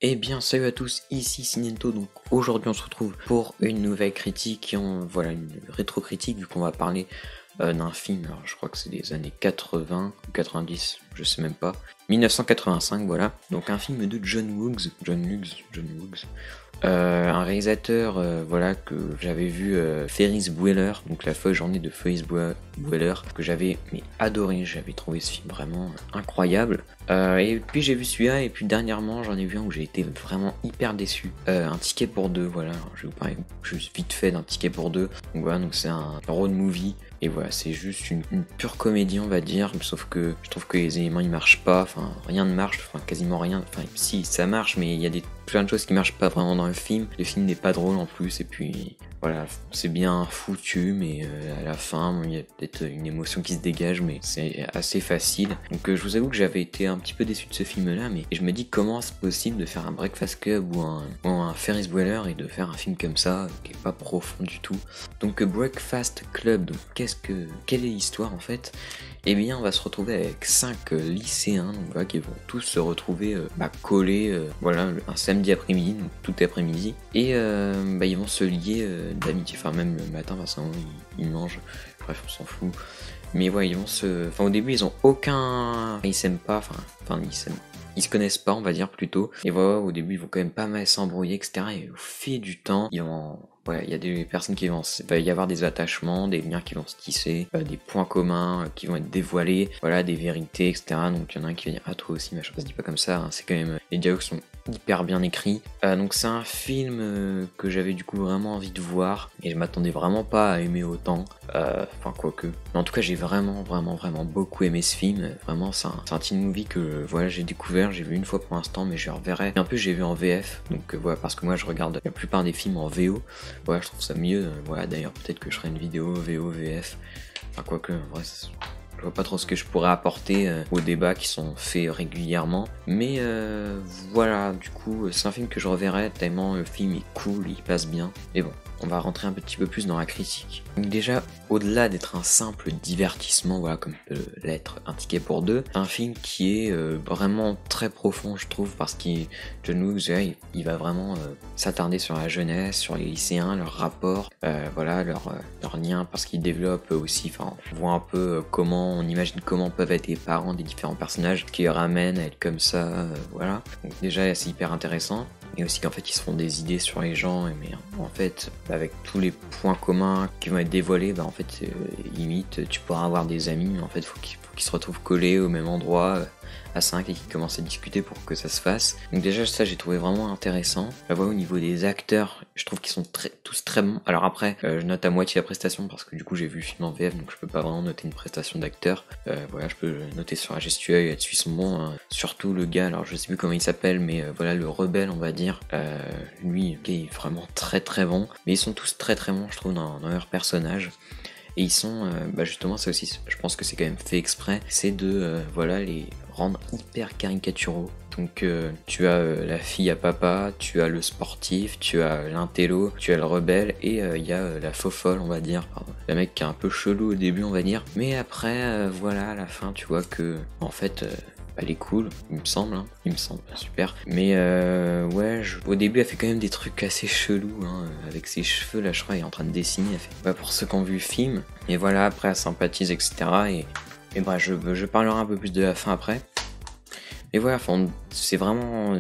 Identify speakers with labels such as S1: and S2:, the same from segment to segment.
S1: Eh bien salut à tous, ici Sinento, donc aujourd'hui on se retrouve pour une nouvelle critique, voilà une rétro-critique vu qu'on va parler d'un film, alors je crois que c'est des années 80 ou 90, je sais même pas, 1985 voilà, donc un film de John Hughes, un réalisateur voilà que j'avais vu Ferris Bueller, donc la folle journée de Ferris Bueller, que j'avais adoré, j'avais trouvé ce film vraiment incroyable. Et puis j'ai vu celui-là, et puis dernièrement j'en ai vu un où j'ai été vraiment hyper déçu. Un ticket pour deux, voilà, alors, je vais vous parler juste vite fait d'un ticket pour deux. Donc voilà, donc c'est un road movie. Et voilà, c'est juste une pure comédie, on va dire, sauf que je trouve que les éléments ils marchent pas, enfin rien ne marche, enfin quasiment rien, enfin si ça marche, mais il y a plein de choses qui marchent pas vraiment dans le film n'est pas drôle en plus, et puis voilà, c'est bien foutu, mais à la fin, il y a peut-être une émotion qui se dégage, mais c'est assez facile. Donc je vous avoue que j'avais été un petit peu déçu de ce film-là, mais je me dis comment c'est possible de faire un Breakfast Club ou un Ferris Bueller et de faire un film comme ça, qui est pas profond du tout. Donc Breakfast Club, donc quelle est l'histoire en fait? Eh bien on va se retrouver avec 5 lycéens, donc, voilà, qui vont tous se retrouver collés voilà, un samedi après-midi, donc tout après-midi, et ils vont se lier d'amitié, enfin même le matin, parce qu'ils mangent, bref on s'en fout, mais ouais ils vont enfin au début ils ont ils s'aiment pas, enfin ils se connaissent pas, on va dire, plutôt, et voilà, au début ils vont quand même pas mal s'embrouiller, etc., et au fil du temps ils vont... Ouais, il y a des personnes qui vont... Il va y avoir des attachements, des liens qui vont se tisser, des points communs qui vont être dévoilés, voilà, des vérités, etc. Donc il y en a un qui va dire « Ah, toi aussi, machin, ça se dit pas comme ça, hein. » C'est quand même... Les dialogues sont hyper bien écrits. Donc c'est un film que j'avais du coup vraiment envie de voir, et je m'attendais vraiment pas à aimer autant. Enfin, quoique. Mais en tout cas, j'ai vraiment beaucoup aimé ce film. Vraiment, c'est un teen movie que voilà, j'ai découvert, j'ai vu une fois pour l'instant, mais je reverrai. Et un peu, j'ai vu en VF, donc voilà, parce que moi je regarde la plupart des films en VO. Voilà, je trouve ça mieux. Voilà, d'ailleurs, peut-être que je ferai une vidéo VO, VF. Enfin, quoique, en vrai, je vois pas trop ce que je pourrais apporter aux débats qui sont faits régulièrement. Mais voilà, du coup, c'est un film que je reverrai tellement le film est cool, il passe bien. Mais bon, on va rentrer un petit peu plus dans la critique. Donc déjà, au-delà d'être un simple divertissement, voilà, comme peut l'être un ticket pour deux, un film qui est vraiment très profond, je trouve, parce que John Hughes, il va vraiment s'attarder sur la jeunesse, sur les lycéens, leurs rapports, voilà, leurs liens, parce qu'il développe aussi, enfin, on voit un peu on imagine comment peuvent être les parents des différents personnages qui les ramènent à être comme ça, voilà. Donc déjà, c'est hyper intéressant. Et aussi qu'en fait ils se font des idées sur les gens, mais en fait avec tous les points communs qui vont être dévoilés, en fait limite tu pourras avoir des amis, mais en fait faut qu'ils se retrouvent collés au même endroit à 5 et qu'ils commencent à discuter pour que ça se fasse. Donc déjà ça j'ai trouvé vraiment intéressant. La voix au niveau des acteurs, je trouve qu'ils sont tous très bons. Alors après je note à moitié la prestation parce que du coup j'ai vu le film en VF, donc je peux pas vraiment noter une prestation d'acteur. Voilà, je peux noter sur la gestuelle, là-dessus ils sont bons, hein. Surtout le gars, alors je sais plus comment il s'appelle, mais voilà, le rebelle on va dire, lui il est vraiment très bon, mais ils sont tous très bons je trouve dans leur personnage. Et ils sont, justement, ça aussi, je pense que c'est quand même fait exprès, c'est de voilà, les rendre hyper caricaturaux. Donc tu as la fille à papa, tu as le sportif, tu as l'intello, tu as le rebelle, et il y a la faux folle, on va dire. Pardon. Le mec qui est un peu chelou au début, on va dire. Mais après, voilà, à la fin, tu vois que, en fait... elle est cool, il me semble, super. Mais ouais, au début elle fait quand même des trucs assez chelous, hein, avec ses cheveux, là je crois elle est en train de dessiner, elle fait pas pour ceux qui ont vu le film. Et voilà, après elle sympathise, etc. Et bref, je parlerai un peu plus de la fin après. Mais voilà, c'est vraiment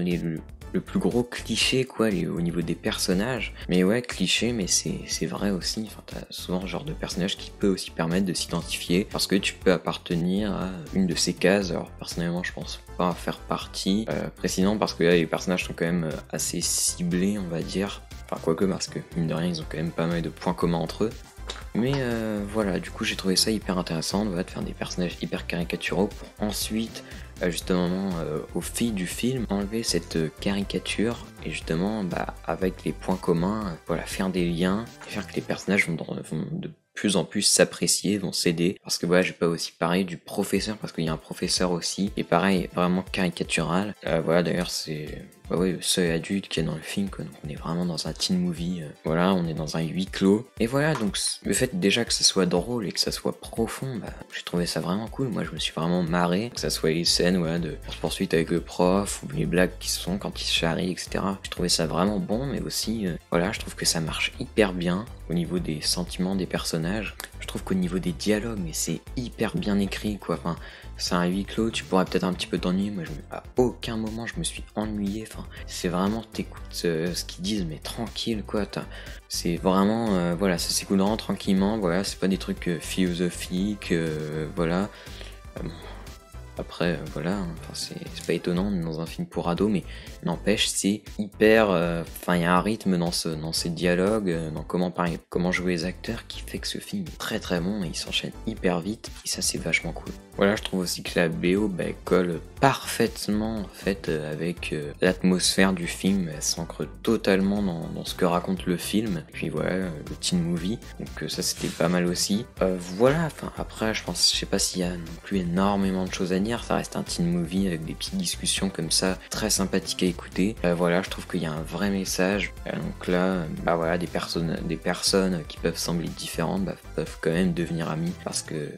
S1: le plus gros cliché quoi, au niveau des personnages. Mais ouais, cliché, mais c'est vrai aussi. Enfin, t'as souvent ce genre de personnage qui peut aussi permettre de s'identifier parce que tu peux appartenir à une de ces cases. Alors personnellement, je pense pas faire partie précisément parce que là, les personnages sont quand même assez ciblés, on va dire. Enfin, quoique, parce que mine de rien, ils ont quand même pas mal de points communs entre eux. Mais voilà, du coup j'ai trouvé ça hyper intéressant de faire des personnages hyper caricaturaux pour ensuite justement au fil du film enlever cette caricature et justement avec les points communs, voilà, faire des liens et faire que les personnages vont de plus en plus s'apprécier, vont s'aider, parce que voilà, j'ai pas aussi parlé du professeur, parce qu'il y a un professeur aussi, et pareil, vraiment caricatural, voilà, d'ailleurs c'est bah ouais, le seuil adulte qu'il y a dans le film, quoi. Donc on est vraiment dans un teen movie, voilà, on est dans un huis clos. Et voilà, donc le fait déjà que ça soit drôle et que ça soit profond, bah j'ai trouvé ça vraiment cool. Moi je me suis vraiment marré, que ça soit les scènes, voilà, de poursuite avec le prof, ou les blagues qui se font quand ils se charrient, etc. Je trouvais ça vraiment bon, mais aussi, voilà, je trouve que ça marche hyper bien au niveau des sentiments des personnages. Je trouve qu'au niveau des dialogues, mais c'est hyper bien écrit, quoi. Enfin, c'est un huis clos, tu pourrais peut-être un petit peu t'ennuyer. Moi, à aucun moment je me suis ennuyé. Enfin, c'est vraiment, t'écoutes ce qu'ils disent, mais tranquille, quoi. C'est vraiment, voilà, ça s'écoute vraiment tranquillement. Voilà, c'est pas des trucs philosophiques, voilà. Bon, après, voilà, hein, enfin, c'est pas étonnant, on est dans un film pour ados, mais n'empêche, c'est hyper. Enfin, il y a un rythme dans ces dialogues, dans comment jouer les acteurs, qui fait que ce film est très très bon et il s'enchaîne hyper vite, et ça, c'est vachement cool. Voilà, je trouve aussi que la BO bah, colle parfaitement en fait avec l'atmosphère du film, elle s'ancre totalement dans ce que raconte le film, et puis voilà, le teen movie, donc ça c'était pas mal aussi. Voilà, enfin après je sais pas s'il y a non plus énormément de choses à dire, ça reste un teen movie avec des petites discussions comme ça, très sympathiques à écouter. Voilà, je trouve qu'il y a un vrai message, donc là, bah voilà, des personnes qui peuvent sembler différentes, bah, peuvent quand même devenir amies, parce que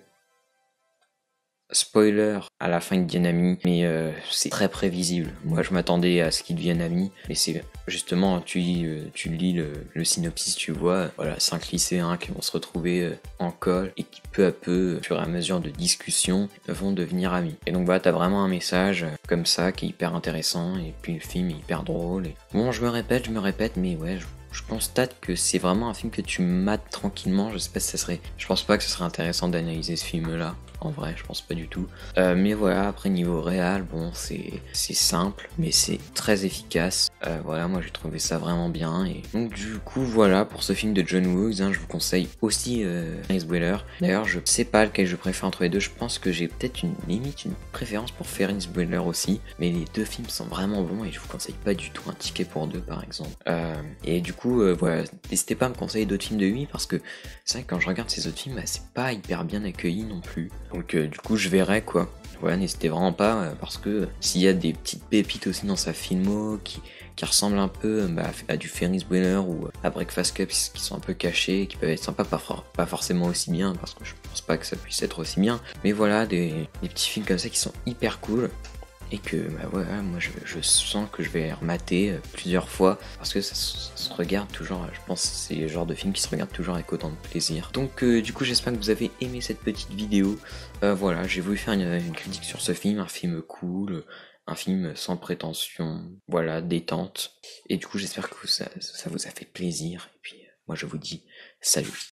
S1: spoiler, à la fin ils deviennent amis, mais c'est très prévisible. Moi je m'attendais à ce qu'ils deviennent amis, mais c'est justement, tu lis le synopsis, tu vois, voilà, 5 lycéens qui vont se retrouver en col et qui peu à peu, au fur et à mesure de discussion, vont devenir amis. Et donc voilà, t'as vraiment un message comme ça qui est hyper intéressant, et puis le film est hyper drôle. Et... Bon, je me répète, mais ouais, je constate que c'est vraiment un film que tu mates tranquillement. Je pense pas que ce serait intéressant d'analyser ce film-là. En vrai, je pense pas du tout. Mais voilà, après niveau réel, bon, c'est simple, mais c'est très efficace. Voilà, moi j'ai trouvé ça vraiment bien. Et donc du coup, voilà, pour ce film de John Woo, je vous conseille aussi Ferris Bueller. D'ailleurs, je sais pas lequel je préfère entre les deux. Je pense que j'ai peut-être une préférence pour Ferris Bueller aussi. Mais les deux films sont vraiment bons et je vous conseille pas du tout Un ticket pour deux, par exemple. Et du coup, voilà, n'hésitez pas à me conseiller d'autres films de lui, parce que c'est vrai que quand je regarde ces autres films, bah, c'est pas hyper bien accueilli non plus. Donc du coup je verrai, quoi. Voilà, n'hésitez vraiment pas, parce que s'il y a des petites pépites aussi dans sa filmo qui ressemblent un peu à du Ferris Bueller ou à Breakfast Club, qui sont un peu cachés, qui peuvent être sympas, pas forcément aussi bien, parce que je pense pas que ça puisse être aussi bien. Mais voilà, des petits films comme ça qui sont hyper cool. Et que bah voilà, moi je sens que je vais les remater plusieurs fois, parce que ça se regarde toujours, je pense que c'est le genre de film qui se regarde toujours avec autant de plaisir. Donc du coup j'espère que vous avez aimé cette petite vidéo. Voilà, j'ai voulu faire une critique sur ce film, un film cool, un film sans prétention, voilà, détente. Et du coup j'espère que ça vous a fait plaisir, et puis moi je vous dis salut.